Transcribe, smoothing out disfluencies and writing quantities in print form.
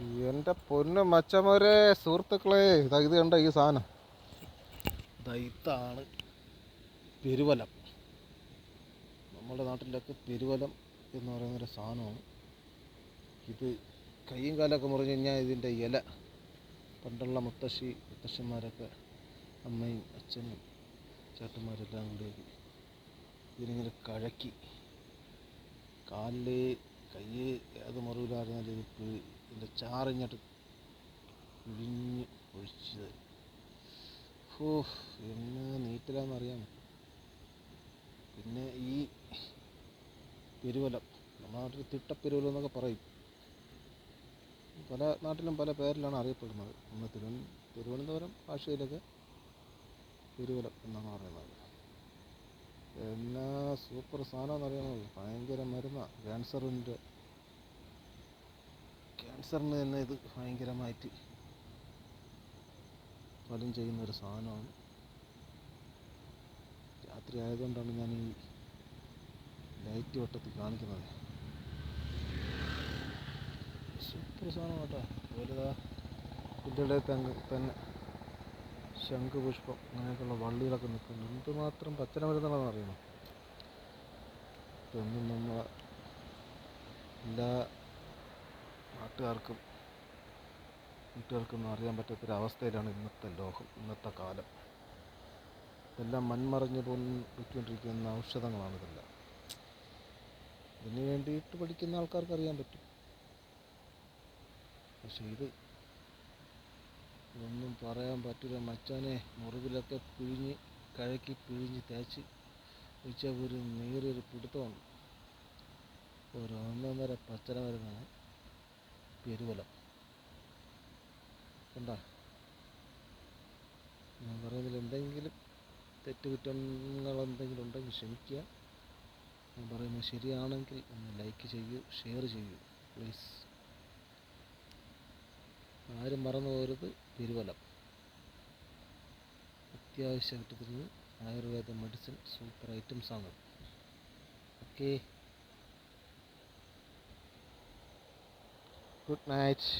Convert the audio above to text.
എൻ്റെ പൊന്ന് മച്ചമോരെ സുഹൃത്തുക്കളെ, ഇത് കണ്ട ഈ സാധനം ഇതാണ് പെരുവലം. നമ്മുടെ നാട്ടിലൊക്കെ പെരുവലം എന്ന് പറയുന്നൊരു സാധനമാണ് ഇത്. കയ്യും കാലൊക്കെ മുറിഞ്ഞു കഴിഞ്ഞാൽ ഇതിൻ്റെ ഇല പണ്ടുള്ള മുത്തശ്ശന്മാരൊക്കെ, അമ്മയും അച്ഛനും ചേട്ടന്മാരെല്ലാം കൂടി ഇതിനിങ്ങനെ കഴക്കി കാലിൽ കൈ അത് മുറിവിലായിരുന്നാലും ഇതിൻ്റെ ചാറിഞ്ഞിട്ട് പിഴിഞ്ഞ് ഒഴിച്ചത്. എന്നെ നീറ്റിലാണെന്നറിയാമോ. പിന്നെ ഈ പെരുവലം, നമ്മുടെ നാട്ടിൽ തിട്ടപ്പെരുവലം എന്നൊക്കെ പറയും. പല നാട്ടിലും പല പേരിലാണ് അറിയപ്പെടുന്നത്. നമ്മൾ തിരുവനന്തപുരം ഭാഷയിലൊക്കെ പെരുവലം എന്നാണ് പറയുന്നത്. എന്നാ സൂപ്പർ സാധനമെന്നറിയാമോ. ഭയങ്കര മരുന്നാണ്. ക്യാൻസറിന് തന്നെ ഇത് ഭയങ്കരമായിട്ട് ഫലം ചെയ്യുന്നൊരു സാധനമാണ്. രാത്രി ആയതുകൊണ്ടാണ് ഞാൻ ഈ ലൈറ്റ് വെട്ടത്തിൽ കാണിക്കുന്നത്. സൂപ്പർ സാധനം കേട്ടോ. വലുതാ ഇതിൻ്റെ തന്നെ ശംഖുപുഷ്പം അങ്ങനെയൊക്കെയുള്ള വള്ളികളൊക്കെ നിൽക്കുന്നു. എന്തുമാത്രം പച്ചന മരുന്നുകളാണെന്ന് അറിയണം. ഇതൊന്നും നമ്മളെ എല്ലാ വീട്ടുകാർക്കൊന്നും അറിയാൻ പറ്റാത്തൊരവസ്ഥയിലാണ് ഇന്നത്തെ ലോകം, ഇന്നത്തെ കാലം. ഇതെല്ലാം മൺമറഞ്ഞ് പോയിക്കൊണ്ടിരിക്കുന്ന ഔഷധങ്ങളാണ് ഇതെല്ലാം. ഇതിന് വേണ്ടിയിട്ട് പഠിക്കുന്ന ആൾക്കാർക്ക് അറിയാൻ പറ്റും. പക്ഷെ ഇതൊന്നും പറയാൻ പറ്റില്ല മച്ചാനെ. മുറിവിലൊക്കെ കഴക്കി പിഴിഞ്ഞ് തേച്ച് ഒഴിച്ചാൽ ഒരു നേരിയൊരു പിടുത്തമാണ്. ഒരു ഒന്നൊന്നര പച്ചന മരുന്നാണ് പെരുവലം. കണ്ടോ, ഞാൻ പറയുന്നതിൽ എന്തെങ്കിലും തെറ്റുകുറ്റങ്ങൾ എന്തെങ്കിലും ഉണ്ടെങ്കിൽ ക്ഷമിക്കുക. ഞാൻ പറയുന്നത് ശരിയാണെങ്കിൽ ഒന്ന് ലൈക്ക് ചെയ്യൂ, ഷെയർ ചെയ്യൂ പ്ലീസ്. ആരും മറന്നു പോകരുത്. പെരുവലം അത്യാവശ്യമായിട്ട് തരുന്ന ആയുർവേദ മെഡിസിൻ സൂപ്പർ ഐറ്റംസാണ്. Okay, good night.